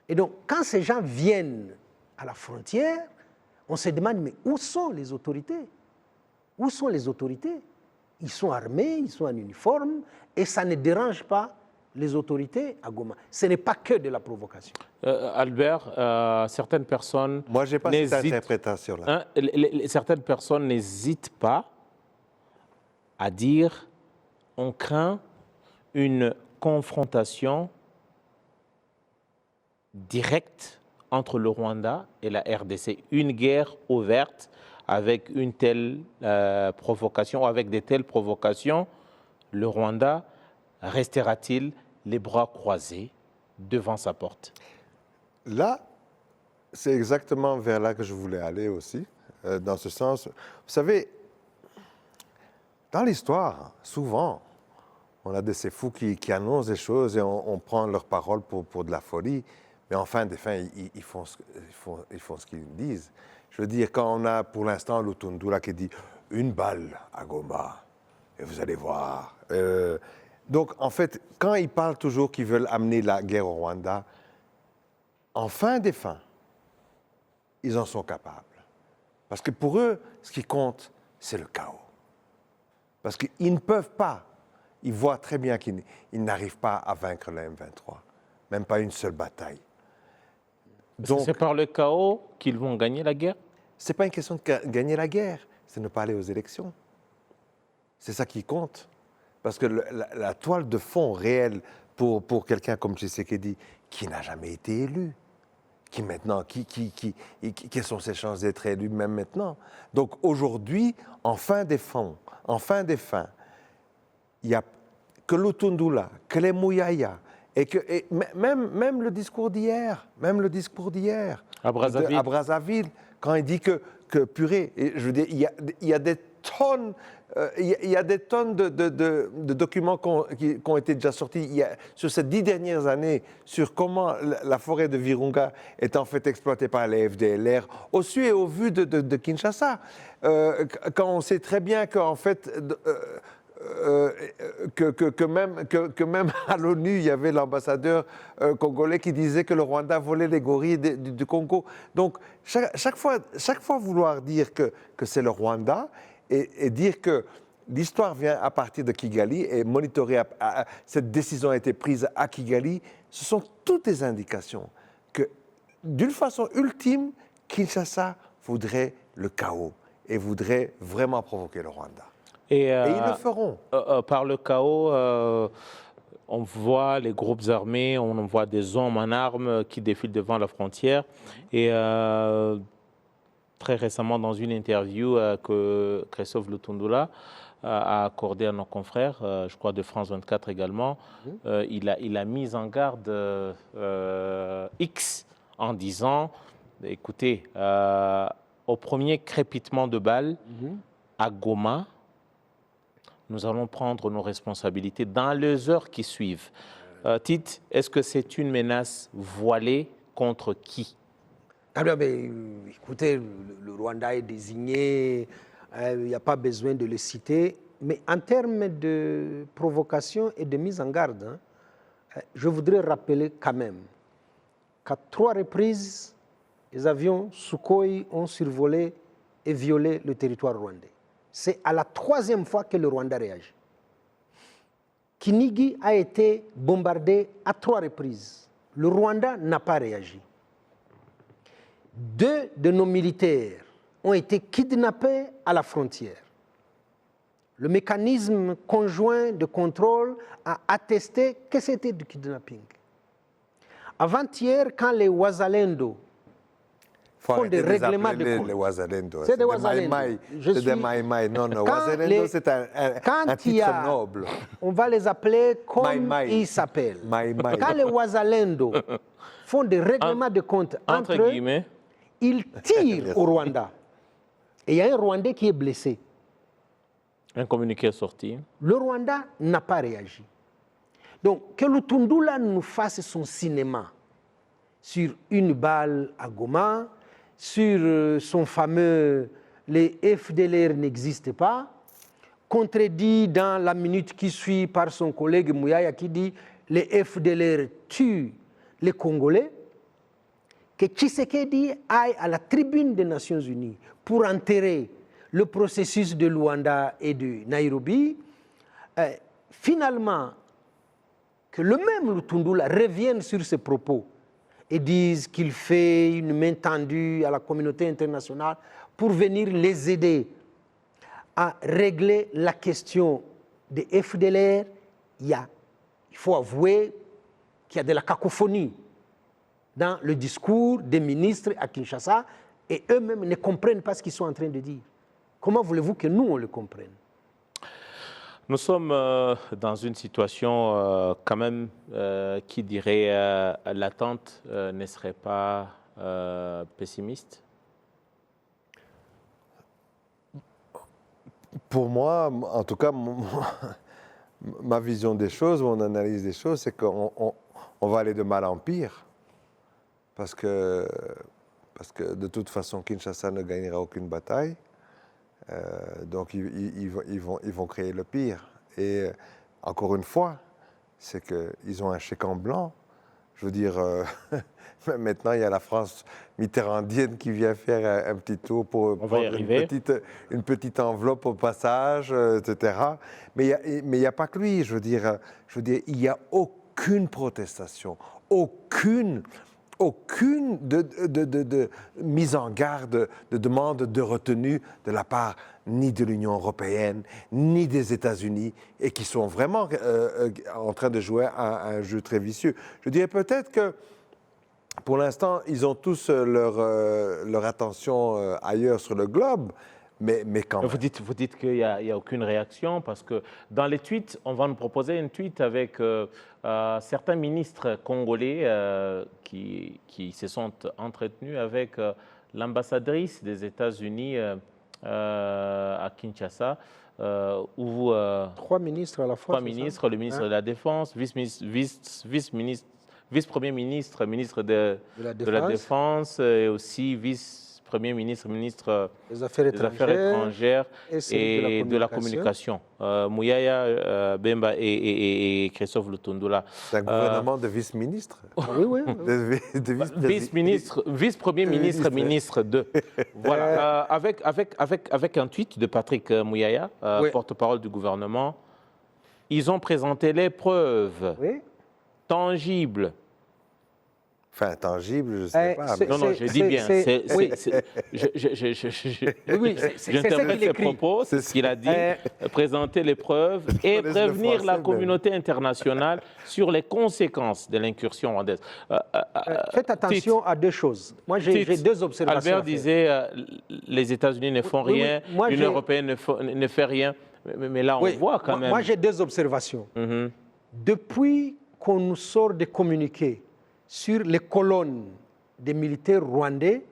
Et donc, quand ces gens viennent à la frontière, on se demande « mais où sont les autorités? Où sont les autorités? Ils sont armés, ils sont en uniforme, et ça ne dérange pas les autorités à Goma. Ce n'est pas que de la provocation. Albert, certaines personnes... Moi, je n'ai pas cette interprétation-là. Certaines personnes n'hésitent pas à dire on craint une confrontation directe entre le Rwanda et la RDC, une guerre ouverte avec une telle provocation, avec de telles provocations, le Rwanda restera-t-il les bras croisés devant sa porte? Là, c'est exactement vers là que je voulais aller aussi, dans ce sens. Vous savez, dans l'histoire, souvent, on a de ces fous qui annoncent des choses et on prend leurs paroles pour de la folie, mais en fin de fin, ils font ce qu'ils disent. Je veux dire, quand on a pour l'instant Lutundula qui dit « une balle à Goma », et vous allez voir. Donc, en fait, quand ils parlent toujours qu'ils veulent amener la guerre au Rwanda, en fin des fins, ils en sont capables. Parce que pour eux, ce qui compte, c'est le chaos. Parce qu'ils ne peuvent pas, ils voient très bien qu'ils n'arrivent pas à vaincre le M23, même pas une seule bataille. Donc, c'est par le chaos qu'ils vont gagner la guerre? Ce n'est pas une question de gagner la guerre, c'est ne pas aller aux élections. C'est ça qui compte. Parce que la toile de fond réelle pour quelqu'un comme Tshisekedi, qui n'a jamais été élu, qui maintenant, quelles sont ses chances d'être élu même maintenant? Donc aujourd'hui, en fin des fins, il n'y a que Lutundula, que les Mouyaya, et même le discours d'hier, à Brazzaville, quand il dit que purée, je veux dire, il y a des tonnes, il y a des tonnes de documents qui ont été déjà sortis sur ces 10 dernières années sur comment la forêt de Virunga est en fait exploitée par les FDLR au su et au vu de Kinshasa. Quand on sait très bien qu'en fait... que même à l'ONU, il y avait l'ambassadeur congolais qui disait que le Rwanda volait les gorilles du Congo. Donc, chaque fois vouloir dire que c'est le Rwanda et dire que l'histoire vient à partir de Kigali et monitorer, cette décision a été prise à Kigali, ce sont toutes des indications que, d'une façon ultime, Kinshasa voudrait le chaos et voudrait vraiment provoquer le Rwanda. Et ils le feront. Par le chaos, on voit les groupes armés, on voit des hommes en armes qui défilent devant la frontière. Et très récemment, dans une interview que Christophe Lutundula a accordée à nos confrères, je crois de France 24 également, il a mis en garde X en disant, écoutez, au premier crépitement de balles à Goma, nous allons prendre nos responsabilités dans les heures qui suivent. Tite, est-ce que c'est une menace voilée contre qui? Écoutez, le Rwanda est désigné, il n'y a pas besoin de le citer, mais en termes de provocation et de mise en garde, je voudrais rappeler quand même qu'à 3 reprises, les avions Sukhoi ont survolé et violé le territoire rwandais. C'est à la 3e fois que le Rwanda réagit. Kinigi a été bombardé à 3 reprises. Le Rwanda n'a pas réagi. 2 de nos militaires ont été kidnappés à la frontière. Le mécanisme conjoint de contrôle a attesté que c'était du kidnapping. Avant-hier, quand les Wazalendo font des règlements de compte. Les Wazalendo. C'est des Wazalendo. C'est des Maïmaï. Non, non, Wazalendo, c'est un titre noble. On va les appeler comme ils s'appellent. Quand les Wazalendo font des règlements de compte entre eux, ils tirent au Rwanda. Et il y a un Rwandais qui est blessé. Un communiqué est sorti. Le Rwanda n'a pas réagi. Donc, que Lutundula nous fasse son cinéma sur une balle à Goma, sur son fameux « les FDLR n'existent pas », contredit dans la minute qui suit par son collègue Mouyaya qui dit « les FDLR tuent les Congolais », que Tshisekedi aille à la tribune des Nations Unies pour enterrer le processus de Luanda et de Nairobi, finalement, que le même Lutundula revienne sur ses propos et dise qu'il fait une main tendue à la communauté internationale pour venir les aider à régler la question des FDLR, il faut avouer qu'il y a de la cacophonie dans le discours des ministres à Kinshasa et eux-mêmes ne comprennent pas ce qu'ils sont en train de dire. Comment voulez-vous que nous, on le comprenne? Nous sommes dans une situation quand même qui dirait l'attente ne serait pas pessimiste. Pour moi, en tout cas, ma vision des choses, mon analyse des choses, c'est qu'on va aller de mal en pire. Parce que de toute façon, Kinshasa ne gagnera aucune bataille. Donc ils vont créer le pire. Et encore une fois, c'est qu'ils ont un chèque en blanc. Je veux dire, maintenant il y a la France mitterrandienne qui vient faire un petit tour pour prendre une petite enveloppe au passage, etc. Mais il n'y a pas que lui. Je veux dire, il n'y a aucune protestation, aucune mise en garde, de demande de retenue de la part ni de l'Union européenne, ni des États-Unis, et qui sont vraiment en train de jouer un jeu très vicieux. Je dirais peut-être que, pour l'instant, ils ont tous leur attention ailleurs sur le globe, mais quand même. Vous dites qu'il n'y a aucune réaction, parce que dans les tweets, on va nous proposer une tweet avec certains ministres congolais qui se sont entretenus avec l'ambassadrice des États-Unis à Kinshasa, où trois ministres à la fois. Trois ministres, le ministre de la Défense, vice-premier ministre, ministre de la Défense, et aussi vice-premier ministre, ministre des Affaires étrangères et de la Communication. Mouyaya Bemba et Christophe Lutundula. C'est un gouvernement de vice-ministres. Oui. Vice-premier ministre, ministre de. Voilà. Avec un tweet de Patrick Mouyaya, porte-parole du gouvernement, ils ont présenté les preuves tangibles. Enfin, tangible, je ne sais pas. Non, je dis bien. J'interprète ses propos, c'est ce qu'il a dit. Présenter les preuves et prévenir la communauté internationale sur les conséquences de l'incursion rwandaise. Faites attention à deux choses. Moi, j'ai deux observations. Albert disait les États-Unis ne font rien, l'Union européenne ne fait rien. Mais là, on voit quand même. Moi, j'ai deux observations. Depuis qu'on nous sort des communiqués sur les colonnes des militaires rwandais,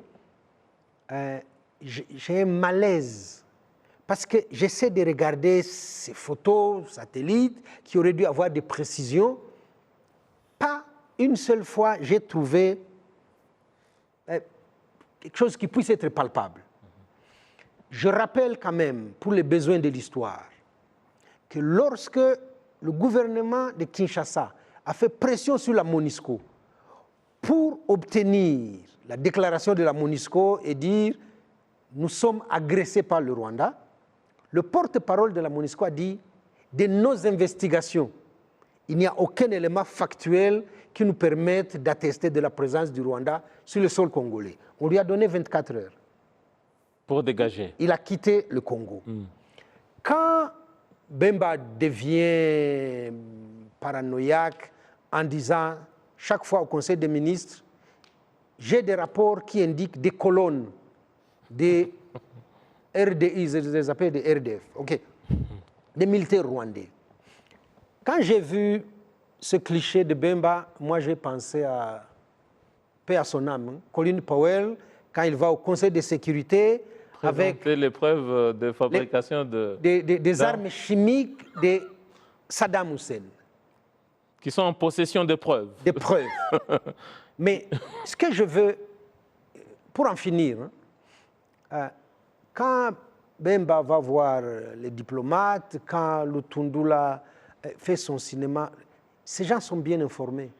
j'ai un malaise. Parce que j'essaie de regarder ces photos satellites qui auraient dû avoir des précisions. Pas une seule fois, j'ai trouvé quelque chose qui puisse être palpable. Je rappelle quand même, pour les besoins de l'histoire, que lorsque le gouvernement de Kinshasa a fait pression sur la MONUSCO pour obtenir la déclaration de la MONUSCO et dire « nous sommes agressés par le Rwanda », le porte-parole de la MONUSCO a dit « de nos investigations, il n'y a aucun élément factuel qui nous permette d'attester de la présence du Rwanda sur le sol congolais ». On lui a donné 24 heures. Pour dégager. Il a quitté le Congo. Quand Bemba devient paranoïaque en disant chaque fois au Conseil des ministres, j'ai des rapports qui indiquent des colonnes des RDI, je les appelle des RDF, ok, des militaires rwandais. Quand j'ai vu ce cliché de Bemba, moi j'ai pensé à, paix à son âme, Colin Powell, quand il va au Conseil de sécurité avec les preuves de fabrication des armes chimiques de Saddam Hussein. Qui sont en possession de preuves. Des preuves. Mais ce que je veux, pour en finir, quand Bemba va voir les diplomates, quand Lutundula fait son cinéma, ces gens sont bien informés.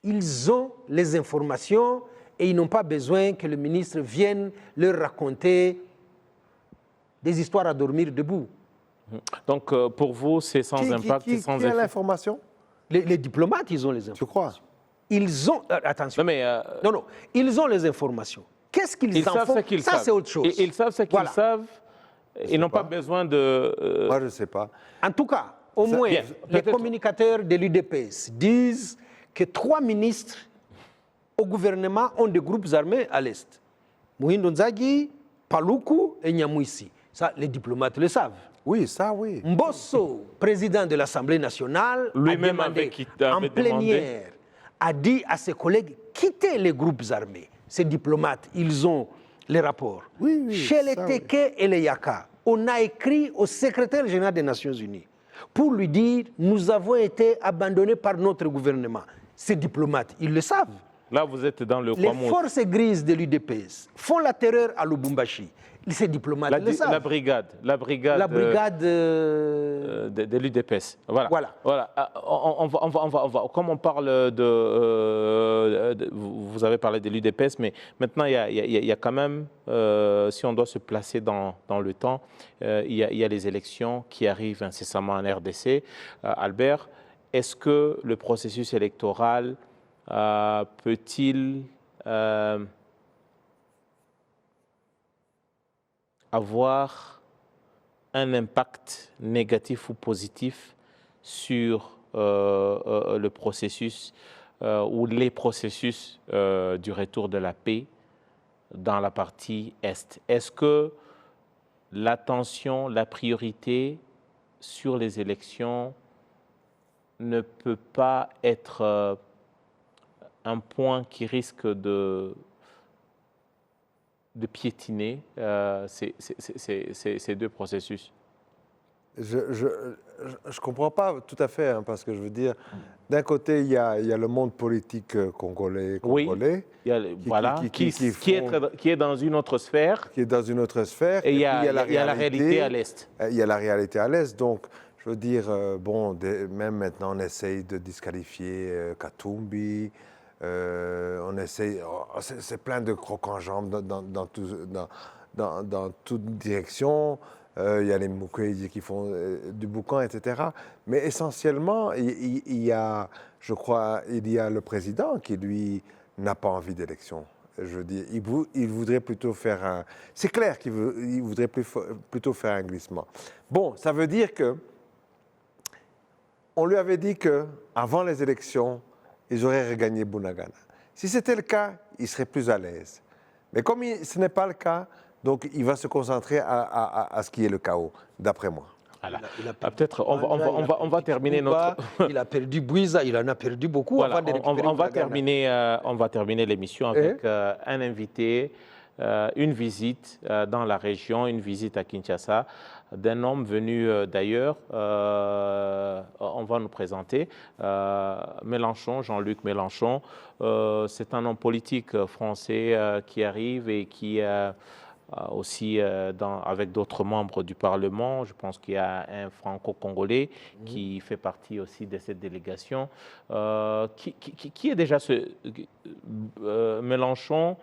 Ils ont les informations et ils n'ont pas besoin que le ministre vienne leur raconter des histoires à dormir debout. Donc, pour vous, c'est sans impact, sans qui a effet. l'information? Les diplomates, ils ont les informations. Tu crois? Ils ont... attention. Non, mais, non, ils ont les informations. Qu'est-ce qu'ils en savent font? ce qu'ils Ça, savent. c'est autre chose. Ils savent ce qu'ils Voilà. savent. Ils n'ont pas besoin de... Moi, je ne sais pas. En tout cas, au moins, bien, les peut-être- communicateurs de l'UDPS disent que 3 ministres au gouvernement ont des groupes armés à l'Est. Muhindo Nzagi, Paluku et Nyamwisi. Ça, les diplomates le savent. Oui, ça, oui. Mbosso, président de l'Assemblée nationale, Lui-même a demandé, avait en demandé. plénière, a dit à ses collègues, quittez les groupes armés. Ces diplomates, ils ont les rapports. Oui, oui, Chez les ça, Teke et les Yaka, on a écrit au secrétaire général des Nations Unies pour lui dire, nous avons été abandonnés par notre gouvernement. Ces diplomates, ils le savent. Là, vous êtes dans le Les Kwamo. forces grises de l'UDPS font la terreur à Lubumbashi. Ces diplomates le savent. La brigade. La brigade de l'UDPS. Voilà. Voilà. On va, comme on parle vous avez parlé de l'UDPS, mais maintenant il y a quand même, si on doit se placer dans le temps, il y a les élections qui arrivent incessamment en RDC. Albert, est-ce que le processus électoral peut-il avoir un impact négatif ou positif sur le processus ou les processus du retour de la paix dans la partie Est? Est-ce que l'attention, la priorité sur les élections ne peut pas être un point qui risque de piétiner ces deux processus? Je ne comprends pas tout à fait, hein, parce que je veux dire, d'un côté, il y a le monde politique congolais, Oui, qui est dans une autre sphère. Qui est dans une autre sphère. Et il y a la réalité à l'Est. Il y a la réalité à l'Est. Donc, je veux dire, même maintenant, on essaye de disqualifier Katumbi. On essaye, c'est plein de crocs en jambes dans toute direction. Il y a les Mukwege qui font du boucan, etc. Mais essentiellement, il y a le président qui, lui, n'a pas envie d'élection. Je veux dire, il voudrait plutôt faire un... C'est clair qu'il voudrait plutôt faire un glissement. Bon, ça veut dire que on lui avait dit qu'avant les élections, ils auraient regagné Bunagana. Si c'était le cas, il serait plus à l'aise. Mais comme ce n'est pas le cas, donc il va se concentrer à ce qui est le chaos, d'après moi. Voilà. Peut-être on va terminer notre... Il a perdu Bouiza, il en a perdu beaucoup. Voilà, Avant de on va terminer l'émission avec un invité, une visite dans la région, une visite à Kinshasa d'un homme venu d'ailleurs. On va nous présenter Mélenchon, Jean-Luc Mélenchon. C'est un homme politique français qui arrive et qui aussi avec d'autres membres du Parlement. Je pense qu'il y a un franco-congolais qui fait partie aussi de cette délégation. Qui est déjà ce Mélenchon?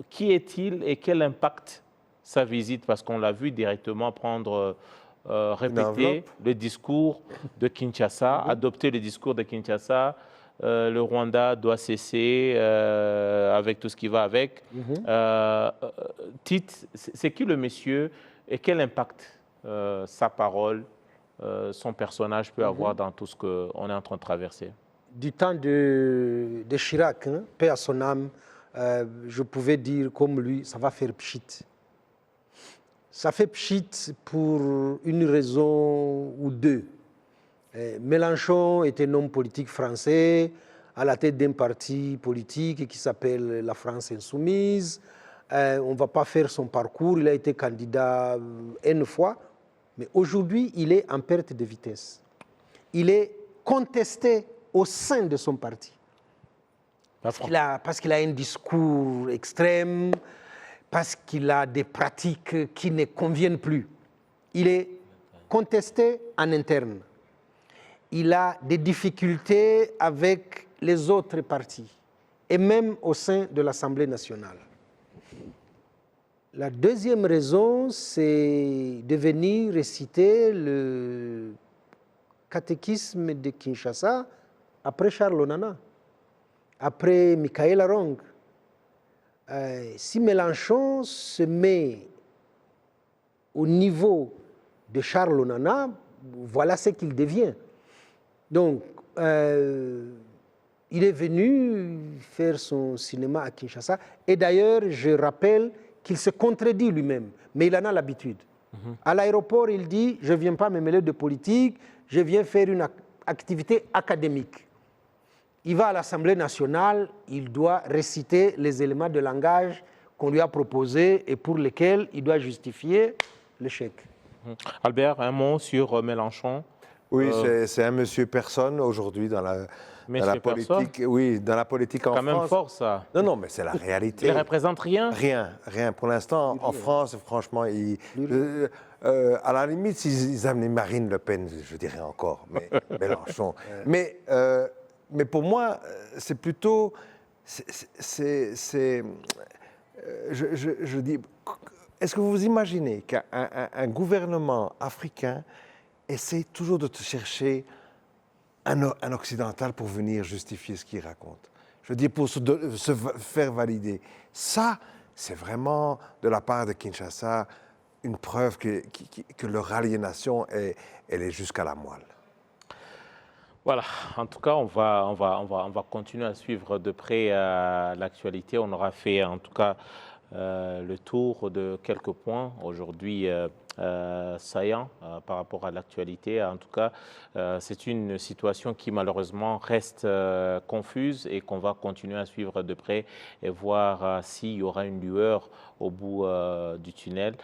Qui est-il et quel impact sa visite? Parce qu'on l'a vu directement répéter le discours de Kinshasa, adopter le discours de Kinshasa. Le Rwanda doit cesser avec tout ce qui va avec. Tite, c'est qui le monsieur et quel impact sa parole, son personnage peut avoir dans tout ce qu'on est en train de traverser? du temps de Chirac, hein, paix à son âme, je pouvais dire comme lui, ça va faire pchit. Ça fait pchit pour une raison ou deux. Mélenchon est un homme politique français à la tête d'un parti politique qui s'appelle la France Insoumise. On ne va pas faire son parcours, il a été candidat une fois, mais aujourd'hui, il est en perte de vitesse. Il est contesté au sein de son parti. Parce qu'il a un discours extrême, parce qu'il a des pratiques qui ne conviennent plus. Il est contesté en interne. Il a des difficultés avec les autres partis, et même au sein de l'Assemblée nationale. La deuxième raison, c'est de venir réciter le catéchisme de Kinshasa après Charles Onana, après Michael Arong. Si Mélenchon se met au niveau de Charles Onana, voilà ce qu'il devient. Donc, il est venu faire son cinéma à Kinshasa. Et d'ailleurs, je rappelle qu'il se contredit lui-même, mais il en a l'habitude. À l'aéroport, il dit « je ne viens pas me mêler de politique, je viens faire une activité académique ». Il va à l'Assemblée nationale, il doit réciter les éléments de langage qu'on lui a proposés et pour lesquels il doit justifier l'échec. Albert, un mot sur Mélenchon. Oui, c'est un monsieur personne aujourd'hui dans la politique. Oui, dans la politique en France. C'est quand même fort, ça. Non, non, mais c'est la réalité. Il ne représente rien. Rien. Pour l'instant, en France, franchement, à la limite, s'ils amenaient Marine Le Pen, je dirais encore, mais Mélenchon. Mais pour moi, c'est plutôt... Je dis, est-ce que vous imaginez qu'un gouvernement africain essaie toujours de chercher un occidental pour venir justifier ce qu'il raconte? Je veux dire, pour se faire valider. Ça, c'est vraiment, de la part de Kinshasa, une preuve que leur aliénation, elle est jusqu'à la moelle. Voilà, en tout cas, on va continuer à suivre de près l'actualité. On aura fait en tout cas le tour de quelques points aujourd'hui saillants par rapport à l'actualité. En tout cas, c'est une situation qui malheureusement reste confuse et qu'on va continuer à suivre de près et voir s'il y aura une lueur au bout du tunnel.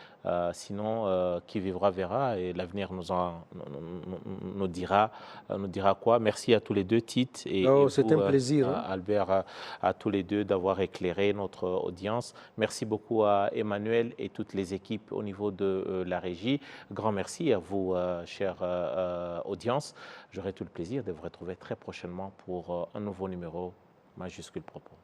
Sinon, qui vivra verra et l'avenir nous dira quoi. Merci à tous les deux, Tite et c'est un plaisir, Albert, à tous les deux d'avoir éclairé notre audience. Merci beaucoup à Emmanuel et toutes les équipes au niveau de la régie. Grand merci à vous, chère audience. J'aurai tout le plaisir de vous retrouver très prochainement pour un nouveau numéro Majuscule Propos.